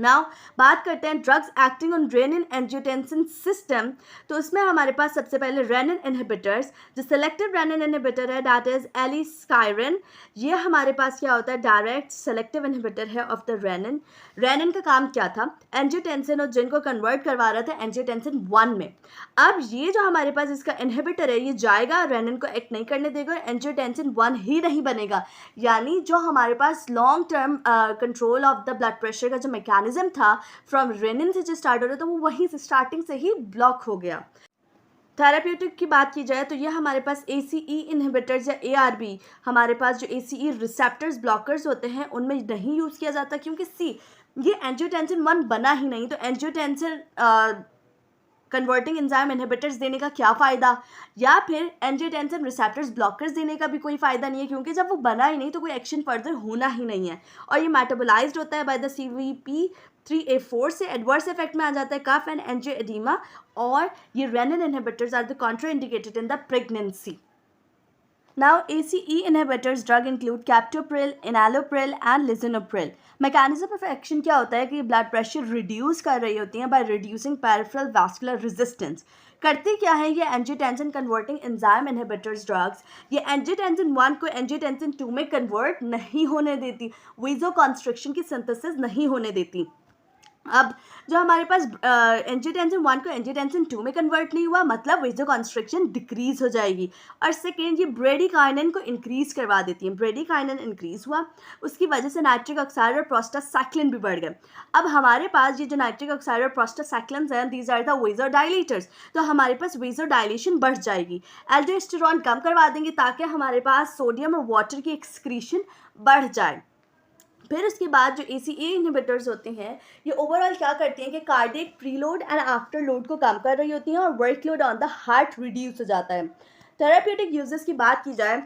Now बात करते हैं drugs acting on renin angiotensin system. तो उसमें हमारे पास सबसे पहले रेनिन इनहिबिटर्स, जो सेलेक्टिव रेनिन इनहिबिटर है दैट इज एलिस्काइरिन। ये हमारे पास क्या होता है, डायरेक्ट सेलेक्टिव इनहिबिटर है ऑफ द रेनिन। रेनिन का काम क्या था, एंजियोटेंसिन और जिनको कन्वर्ट करवा रहा था एंजियोटेंसिन 1 में। अब ये जो हमारे पास इसका इनहिबिटर है ये जाएगा, रेनिन को एक्ट नहीं करने देगा और एंजियोटेंसिन 1 ही नहीं बनेगा। यानी जो हमारे पास long term control of the blood pressure का जो मैकेनिज्म था फ्रॉम रेनिन से जो स्टार्ट हो रहा था वो वहीं से स्टार्टिंग से ही ब्लॉक हो गया। थेराप्यूटिक की बात की जाए तो ये हमारे पास ACE इनहिबिटर्स या ARB, हमारे पास जो ACE रिसेप्टर्स ब्लॉकर्स होते हैं उनमें नहीं यूज़ किया जाता, क्योंकि ये एंजियोटेंसिन 1 बना ही नहीं, तो एंजियोटेंसिन कन्वर्टिंग एंजाइम इनहिबिटर्स देने का क्या फ़ायदा, या फिर एंजियोटेंसिन रिसेप्टर्स ब्लॉकर्स देने का भी कोई फ़ायदा नहीं है, क्योंकि जब वो बना ही नहीं तो कोई एक्शन फर्दर होना ही नहीं है और ये मेटाबोलाइज्ड होता है बाय द CYP3A4 से एडवर्स इफेक्ट में आ जाता है कफ एंड एंजियोएडिमा। और ये renin inhibitors are the contraindicated in the pregnancy. Now, ACE inhibitors drug include captopril, enalapril and lisinopril. Mechanism of action क्या होता है कि ब्लड प्रेशर रिड्यूस कर रही होती हैं by reducing peripheral vascular resistance. करती क्या है ये angiotensin converting enzyme inhibitors drugs, ये एंजियोटेंसिन 1 को एंजियोटेंसिन 2 में कन्वर्ट नहीं होने देती, वीजो कॉन्स्ट्रिक्शन की सिंथेसिस नहीं होने देती। अब जो हमारे पास एंजियोटेंसिन 1 को एंजियोटेंसिन 2 में कन्वर्ट नहीं हुआ, मतलब वेजो कॉन्स्ट्रिक्शन डिक्रीज हो जाएगी। और सेकेंड, ये ब्रेडिकाइनिन को इंक्रीज करवा देती है। ब्रेडिकाइनिन इंक्रीज हुआ, उसकी वजह से नाइट्रिक ऑक्साइड और प्रोस्टासाइक्लिन भी बढ़ गए। अब हमारे पास ये जो नाइट्रिक ऑक्साइड और प्रोस्टासाइक्लिन हैं दीज आर द वेजोडाइलेटर्स, तो हमारे पास वेजोडाइलेशन बढ़ जाएगी। एल्डोस्टेरॉन कम करवा देंगे ताकि हमारे पास सोडियम और वाटर की एक्सक्रीशन बढ़ जाए। फिर उसके बाद जो ACE इनहिबिटर्स होते हैं ये ओवरऑल क्या करती हैं कि cardiac preload and after load को कम कर रही होती हैं और workload on the heart reduce हो जाता है। थेराप्यूटिक यूजेस की बात की जाए,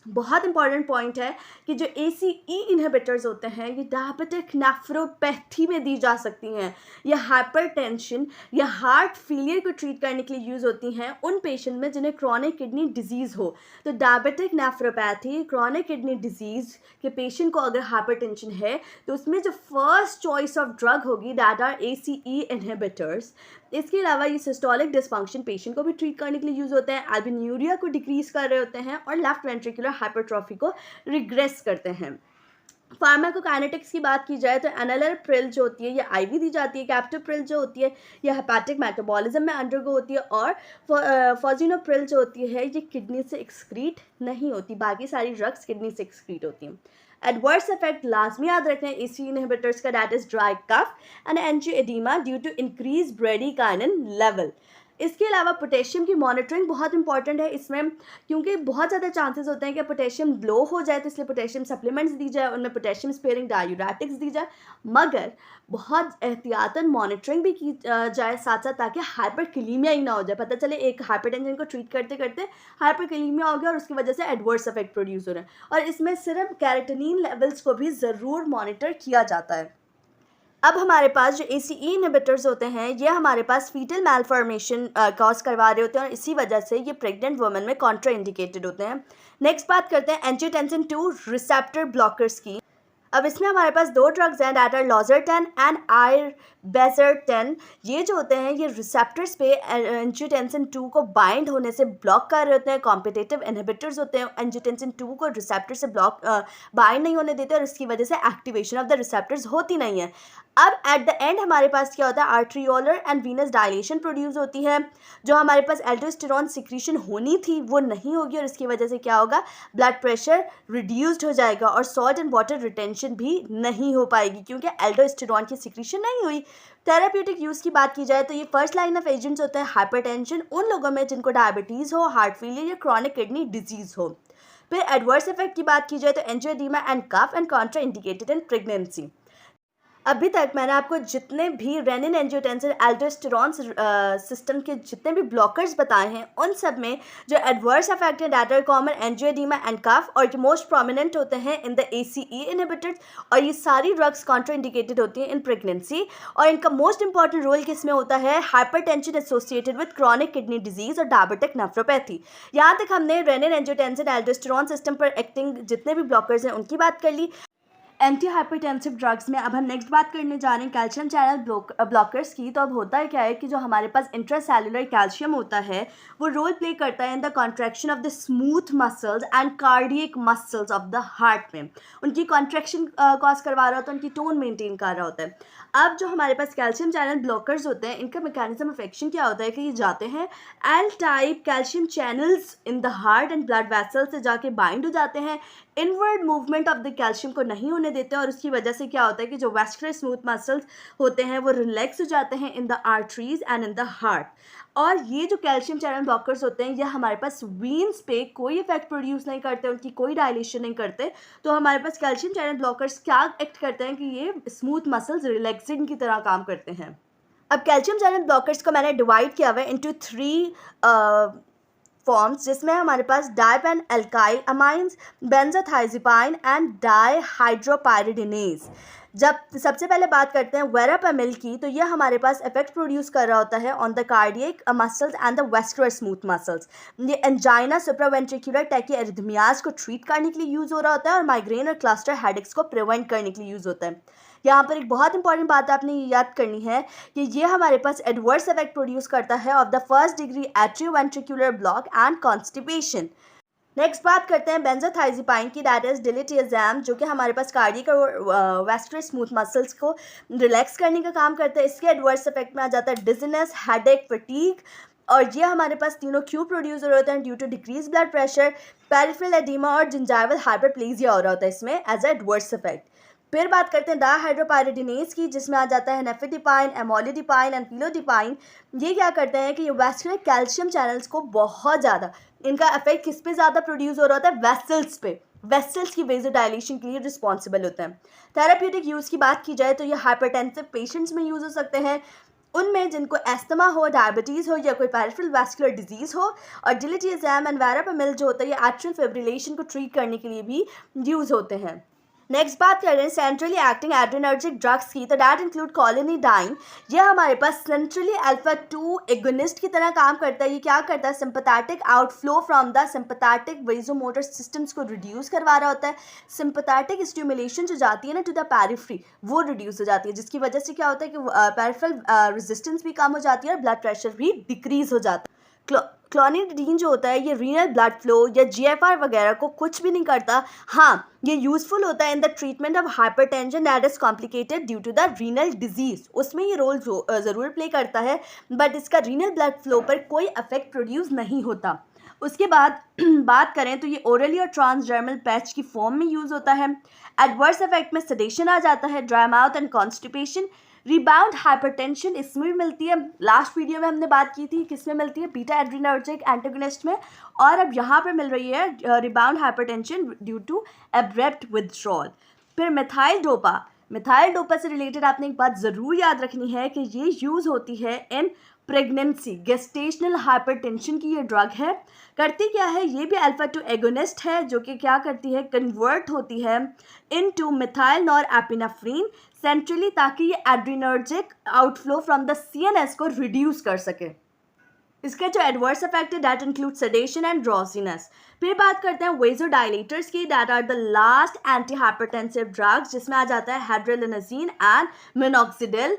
बहुत इंपॉर्टेंट पॉइंट है कि जो ACE इनहिबिटर्स होते हैं ये डायबिटिक नेफ्रोपैथी में दी जा सकती हैं, ये हाइपरटेंशन या हार्ट फेलियर को ट्रीट करने के लिए यूज़ होती हैं उन पेशेंट में जिन्हें क्रॉनिक किडनी डिजीज़ हो। तो diabetic nephropathy, chronic kidney disease के पेशेंट को अगर हाइपरटेंशन है तो उसमें जो फर्स्ट चॉइस ऑफ ड्रग होगी दैट आर ACE इनहिबिटर्स। इसके अलावा ये सिस्टोलिक डिसफंक्शन पेशेंट को भी ट्रीट करने के लिए यूज़ होते हैं, एल्बिन्यूरिया को डिक्रीज कर रहे होते हैं और लेफ्ट वेंट्रिकुलर हाइपरट्रॉफी को रिग्रेस करते हैं। फार्माकोकाइनेटिक्स की बात की जाए तो एनालरप्रिल जो होती है ये IV दी जाती है, कैप्टोप्रिल जो होती है ये हेपेटिक मेटाबॉलिज्म में अंडरगो होती है और फॉजिनोप्रिल जो होती है ये किडनी से एक्सक्रीट नहीं होती, बाकी सारी ड्रग्स किडनी से एक्सक्रीट होती हैं। एडवर्स इफेक्ट लाजमी याद रखना है ACE इनहिबिटर्स का, that is dry cough and angioedema due to increase bradykinin level. इसके अलावा पोटेशियम की मॉनिटरिंग बहुत इंपॉर्टेंट है इसमें, क्योंकि बहुत ज़्यादा चांसेस होते हैं कि पोटेशियम लो हो जाए, तो इसलिए पोटेशियम सप्लीमेंट्स दी जाए, उनमें पोटेशियम स्पेयरिंग डायूरेटिक्स दी जाए, मगर बहुत एहतियातन मॉनिटरिंग भी की जाए साथ साथ, ताकि हाइपरकैलेमिया ही ना हो जाए। पता चले एक हाइपरटेंशन को ट्रीट करते करते हाइपरकैलेमिया हो गया और उसकी वजह से एडवर्स इफेक्ट प्रोड्यूस हो रहे हैं, और इसमें सिर्फ कैरेटिनिन लेवल्स को भी ज़रूर मॉनिटर किया जाता है। अब हमारे पास जो ACE इनहिबिटर्स होते हैं ये हमारे पास फीटल मैलफॉर्मेशन कॉज करवा रहे होते हैं और इसी वजह से ये प्रेग्नेंट वुमेन में कॉन्ट्रा इंडिकेटेड होते हैं। नेक्स्ट बात करते हैं एंजियोटेंसिन 2 रिसेप्टर ब्लॉकर्स की। अब इसमें हमारे पास दो ड्रग्स हैं दैट आर लॉजर्टेन एंड आइरबेजरटेन। ये जो होते हैं ये रिसेप्टर्स पे एंजियोटेंसिन 2 को बाइंड होने से ब्लॉक कर रहे होते हैं, कॉम्पिटिटिव इनहिबिटर्स होते हैं। एंजियोटेंसिन 2 को रिसेप्टर से बाइंड नहीं होने देते और इसकी वजह से एक्टिवेशन ऑफ द रिसेप्टर्स होती नहीं है। अब एट द एंड हमारे पास क्या होता है, आर्ट्रियोलर एंड वीनस डायलेशन प्रोड्यूस होती है, जो हमारे पास एल्डोस्टेरॉन सिक्रीशन होनी थी वो नहीं होगी और इसकी वजह से क्या होगा, ब्लड प्रेशर रिड्यूस्ड हो जाएगा और सॉल्ट एंड वाटर रिटेंशन भी नहीं हो पाएगी क्योंकि एल्डोस्टेरॉन की सिक्रीशन नहीं हुई। थेराप्यूटिक यूज़ की बात की जाए तो ये फर्स्ट लाइन ऑफ एजेंट्स होते हैं हाइपरटेंशन उन लोगों में जिनको डायबिटीज़ हो, हार्ट फेलियर या क्रॉनिक किडनी डिजीज़ हो। फिर एडवर्स इफेक्ट की बात की जाए तो angioedema and cough and contraindicated in pregnancy. अभी तक मैंने आपको जितने भी रेनिन एंजियोटेंसिन एल्डोस्टेरॉन सिस्टम के जितने भी ब्लॉकर्स बताए हैं उन सब में जो एडवर्स इफेक्ट है that are common angioedema and cough, और जो मोस्ट प्रोमिनेंट होते हैं इन द ACE इनहिबिटर्स, और ये सारी ड्रग्स कॉन्ट्राइंडिकेटेड होती हैं इन प्रेगनेंसी। और इनका मोस्ट इंपॉर्टेंट रोल किस में होता है, hypertension associated with chronic kidney disease और डायबिटिक नेफ्रोपैथी। यहाँ तक हमने रेनिन एंजियोटेंसिन एल्डोस्टेरॉन सिस्टम पर एक्टिंग जितने भी ब्लॉकर्स हैं उनकी बात कर ली। एंटी हाइपरटेंसिव ड्रग्स में अब हम नेक्स्ट बात करने जा रहे हैं कैल्शियम चैनल ब्लॉकर्स की। तो अब होता है क्या है कि जो हमारे पास इंट्रासेलुलर कैल्शियम होता है वो रोल प्ले करता है in the contraction of the smooth muscles and cardiac muscles of the heart में। उनकी कॉन्ट्रैक्शन कॉज करवा रहा होता है, उनकी टोन मेंटेन कर रहा होता है। अब जो हमारे पास कैल्शियम चैनल ब्लॉकर्स होते हैं इनका मैकेनिज्म ऑफ एक्शन क्या होता है कि ये जाते हैं L type calcium channels in the heart and blood vessel से जाके बाइंड हो जाते हैं, inward movement of the calcium को नहीं होने देते हैं और उसकी वजह से क्या होता है कि जो वेस्कुलर स्मूथ मसल्स होते हैं वो रिलैक्स हो जाते हैं इन the arteries and in the heart. और ये जो कैल्शियम चैनल ब्लॉकर्स होते हैं ये हमारे पास वीन्स पे कोई इफेक्ट प्रोड्यूस नहीं करते, उनकी कोई डायलेशन नहीं करते। तो हमारे पास कैल्शियम चैनल ब्लॉकर्स क्या एक्ट करते हैं कि ये स्मूथ मसल्स रिलैक्सिंग की तरह काम करते हैं। अब कैल्शियम चैनल ब्लॉकर्स को मैंने डिवाइड किया हुआ है इनटू 3 फॉर्म्स, जिसमें हमारे पास डाइपेन एल्काइल अमाइंस, बेंजोथाइजिपाइन एंड डाइहाइड्रोपायरिडीनेज। जब सबसे पहले बात करते हैं वेरापेमिल की, तो ये हमारे पास इफेक्ट प्रोड्यूस कर रहा होता है on the cardiac muscles and the vascular smooth muscles. ये एंजाइना सुप्रावेंट्रिकुलर टैकीआर्रिथमियाज को ट्रीट करने के लिए यूज़ हो रहा होता है और माइग्रेन और क्लस्टर हेडेक्स को प्रिवेंट करने के लिए यूज़ होता है। यहाँ पर एक बहुत इंपॉर्टेंट बात आपने याद करनी है कि ये हमारे पास एडवर्स इफेक्ट प्रोड्यूस करता है of the first degree atrioventricular block and constipation. Next बात करते हैं बेंजोथाइजिपाइन की, दैट इज डिलिटियाज़ैम, जो कि हमारे पास कार्डियक और वेस्कुलर स्मूथ मसल्स को रिलैक्स करने का काम करता है। इसके एडवर्स इफेक्ट में आ जाता है डिजीनेस, हेडेक, फटीग, और ये हमारे पास तीनों क्यों प्रोड्यूस हो रहे होते हैं due to decrease blood pressure, peripheral oedema और जिंजाइवल हाइपरप्लेजिया हो रहा होता है इसमें एज ए एडवर्स इफेक्ट। फिर बात करते हैं डाइहाइड्रोपायरिडीनेज की, जिसमें आ जाता है नेफिडिपाइन, एमोलिडिपाइन एंड पिलोडिपाइन। ये क्या करते हैं कि ये वेस्कुलर कैल्शियम चैनल्स को बहुत ज़्यादा, इनका इफेक्ट किस पे ज़्यादा प्रोड्यूस हो रहा होता है, वेसल्स पे, वेसल्स की वेजोडाइलेशन के लिए रिस्पॉन्सिबल होते हैं। थेराप्यूटिक यूज़ की बात की जाए तो ये हाइपरटेंसिव पेशेंट्स में यूज़ हो सकते हैं, उनमें जिनको एस्थमा हो, डायबिटीज़ हो या कोई पेरिफेरल वैस्कुलर डिजीज़ हो। और डिलिटियाज़ैम एंड वेरापेमिल जो होता है ये एट्रियल फिब्रिलेशन को ट्रीट करने के लिए भी यूज़ होते हैं। नेक्स्ट बात कर रहे हैं सेंट्रली एक्टिंग एड्रेनर्जिक ड्रग्स की, तो डैट इंक्लूड कोलिनिडाइन। ये हमारे पास सेंट्रली अल्फा 2 एगोनिस्ट की तरह काम करता है। ये क्या करता है, sympathetic outflow from the sympathetic vasomotor systems को रिड्यूस करवा रहा होता है। सिंपैथेटिक स्टिमुलेशन जो जाती है ना टू द पेरिफेरी वो रिड्यूस हो जाती है, जिसकी वजह से क्या होता है कि पेरिफेरल रेजिस्टेंस भी कम हो जाती है और ब्लड प्रेशर भी डिक्रीज हो जाता है। क्लोनिडाइन जो होता है ये रीनल ब्लड फ्लो या जीएफआर वगैरह को कुछ भी नहीं करता। हाँ, ये यूजफुल होता है in the treatment of hypertension that is complicated due to the renal disease, उसमें ये रोल ज़रूर प्ले करता है, बट इसका रीनल ब्लड फ्लो पर कोई इफेक्ट प्रोड्यूस नहीं होता। उसके बाद बात करें तो ये ओरली और ट्रांसडर्मल पैच की फॉर्म में यूज़ होता है। एडवर्स इफेक्ट में सेडेशन आ जाता है, dry mouth and constipation, rebound hypertension इसमें भी मिलती है। लास्ट वीडियो में हमने बात की थी किस में मिलती है, बीटा एड्रेनर्जिक एंटागोनिस्ट में, और अब यहाँ पर मिल रही है rebound hypertension due to abrupt withdrawal. फिर मिथाइल डोपा से रिलेटेड आपने एक बात ज़रूर याद रखनी है कि ये यूज़ होती है इन प्रेगनेंसी, गेस्टेशनल हाइपरटेंशन की ये ड्रग है। करती क्या है, ये भी अल्फा 2 एगोनिस्ट है जो कि क्या करती है, कन्वर्ट होती है इनटू मिथाइल नॉरएपिनेफ्रिन सेंट्रली, ताकि ये adrenergic outflow from the CNS को रिड्यूस कर सके। इसके जो एडवर्स इफेक्ट है that include sedation and drowsiness. फिर बात करते हैं वेजोडाइलेटर्स की, that are the last antihypertensive drugs, जिसमें आ जाता है हेड्रोलिनोजिन एंड मिनॉक्सिडिल।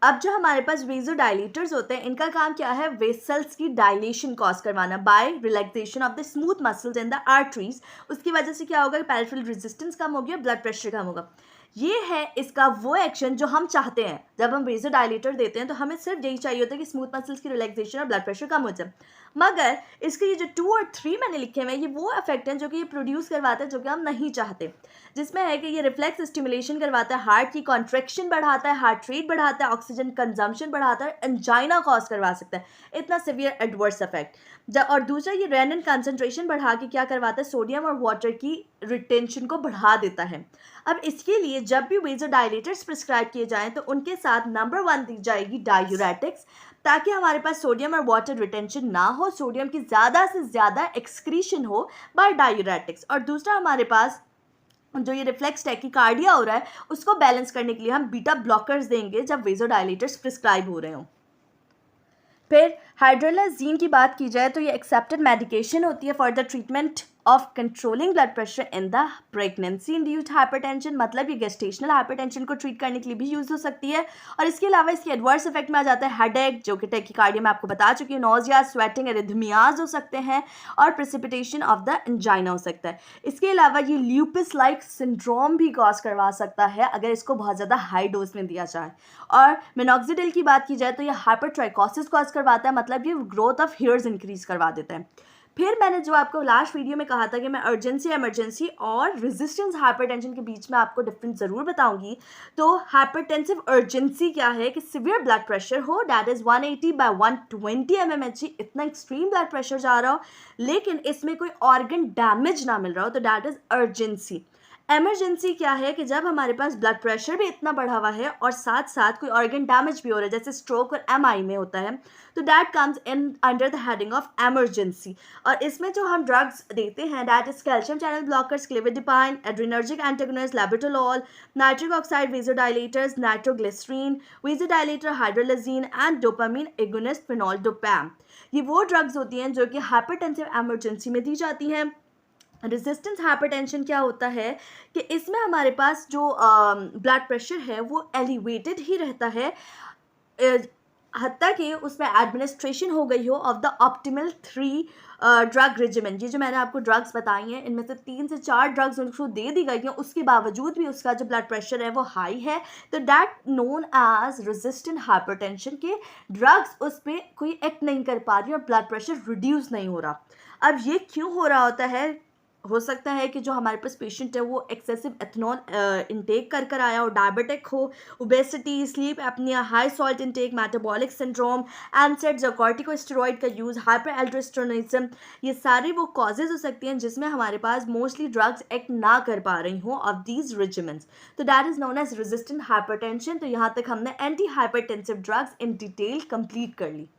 अब जो हमारे पास वेजोडाइलेटर्स होते हैं इनका काम क्या है, वेसल्स की डायलेशन कॉज करवाना by relaxation of the smooth muscles in the arteries. उसकी वजह से क्या होगा, पेरिफेरल रेजिस्टेंस कम होगी और ब्लड प्रेशर कम होगा। ये है इसका वो एक्शन जो हम चाहते हैं। जब हम वेजोडाइलेटर देते हैं तो हमें सिर्फ यही चाहिए होता है कि स्मूथ मसल्स की रिलैक्सेशन और ब्लड प्रेशर कम हो जाए, मगर इसके ये जो 2 और 3 मैंने लिखे हुए हैं ये वो इफेक्ट हैं जो कि ये प्रोड्यूस करवाते हैं जो कि हम नहीं चाहते, जिसमें है कि ये रिफ्लेक्स स्टिमुलेशन करवाता है, हार्ट की कॉन्ट्रैक्शन बढ़ाता है, हार्ट रेट बढ़ाता है, ऑक्सीजन कंजम्पशन बढ़ाता है, एंजाइना कॉज करवा सकता है, इतना सिवियर एडवर्स इफेक्ट। और दूसरा ये रेनिन कंसंट्रेशन बढ़ा के क्या करवाता है, सोडियम और वाटर की रिटेंशन को बढ़ा देता है। अब इसके लिए जब भी वेजोडाइलेटर्स प्रिस्क्राइब किए जाएं तो उनके साथ नंबर 1 दी जाएगी डायूरेटिक्स, ताकि हमारे पास सोडियम और वाटर रिटेंशन ना हो, सोडियम की ज़्यादा से ज़्यादा एक्सक्रीशन हो बाय डायूरेटिक्स। और दूसरा हमारे पास जो ये रिफ्लेक्स टैकीकार्डिया हो रहा है उसको बैलेंस करने के लिए हम बीटा ब्लॉकर्स देंगे जब वेजोडाइलेटर्स प्रिस्क्राइब हो रहे हों। फिर हाइड्रोलाजीन की बात की जाए तो ये एक्सेप्टेड मेडिकेशन होती है for the treatment of controlling blood pressure in the pregnancy induced hypertension, मतलब ये गेस्टेशनल हाइपरटेंशन को ट्रीट करने के लिए भी यूज़ हो सकती है। और इसके अलावा इसके एडवर्स इफेक्ट में आ जाता है हेडेक, जो कि टैकीकार्डिया में आपको बता चुकी हूँ, नोजिया, स्वेटिंग, एरिथमियाज हो सकते हैं और प्रेसिपिटेशन ऑफ द एंजाइना हो सकता है। इसके अलावा ये ल्यूपिस लाइक सिंड्रोम भी कॉज करवा सकता है अगर इसको बहुत ज़्यादा हाई डोज में दिया जाए। और मिनॉक्सिडिल की बात की जाए तो ये हाइपरट्राइकोसिस कॉज करवाता है, मतलब ये ग्रोथ ऑफ हेयर्स इंक्रीज करवा देता है। फिर मैंने जो आपको लास्ट वीडियो में कहा था कि मैं अर्जेंसी, इमरजेंसी और रेजिस्टेंस हाइपरटेंशन के बीच में आपको डिफरेंस ज़रूर बताऊंगी। तो हाइपरटेंसिव अर्जेंसी क्या है कि सिवियर ब्लड प्रेशर हो, दैट इज़ 180/120 mmHg, इतना एक्सट्रीम ब्लड प्रेशर जा रहा हो लेकिन इसमें कोई ऑर्गन डैमेज ना मिल रहा हो, तो दैट इज़ अर्जेंसी। इमरजेंसी क्या है कि जब हमारे पास ब्लड प्रेशर भी इतना बढ़ा हुआ है और साथ साथ कोई ऑर्गन डैमेज भी हो रहा है, जैसे स्ट्रोक और एमआई में होता है, तो that comes in under the heading of emergency. और इसमें जो हम ड्रग्स देते हैं that is calcium channel blockers, clevidipine, adrenergic antagonist, labetalol, nitric oxide vasodilators, nitroglycerin, vasodilator, hydralazine and dopamine agonist, fenoldopam. ये वो ड्रग्स होती हैं जो कि हाइपरटेंसिव इमरजेंसी में दी जाती हैं। रेजिस्टेंस हाइपरटेंशन क्या होता है कि इसमें हमारे पास जो ब्लड प्रेशर है वो एलिवेटेड ही रहता है हत्ता कि उसमें एडमिनिस्ट्रेशन हो गई हो of the optimal 3 drug regimen. ये जो मैंने आपको ड्रग्स बताई हैं इनमें से 3 से 4 ड्रग्स उनको दे दी गई हैं, उसके बावजूद भी उसका जो ब्लड प्रेशर है वो हाई है, तो that known as resistant hypertension के ड्रग्स उस पर कोई एक्ट नहीं कर पा रही और ब्लड प्रेशर रिड्यूस नहीं हो रहा। अब ये क्यों हो रहा होता है? हो सकता है कि जो हमारे पास पेशेंट है वो एक्सेसिव एथनॉल इंटेक कर आया हो, डायबिटिक हो, obesity, sleep apnoea, high salt intake, metabolic syndrome, NSAIDs और कॉर्टिकोस्टेरॉइड का यूज़, हाइपर एल्ड्रोस्टेरोनिज्म, ये सारी वो कॉजेज हो सकती हैं जिसमें हमारे पास मोस्टली ड्रग्स एक्ट ना कर पा रही हों ऑफ दीज रेजिमेंट्स, तो that is known as resistant hypertension. तो यहाँ तक हमने antihypertensive drugs in detail complete कर ली।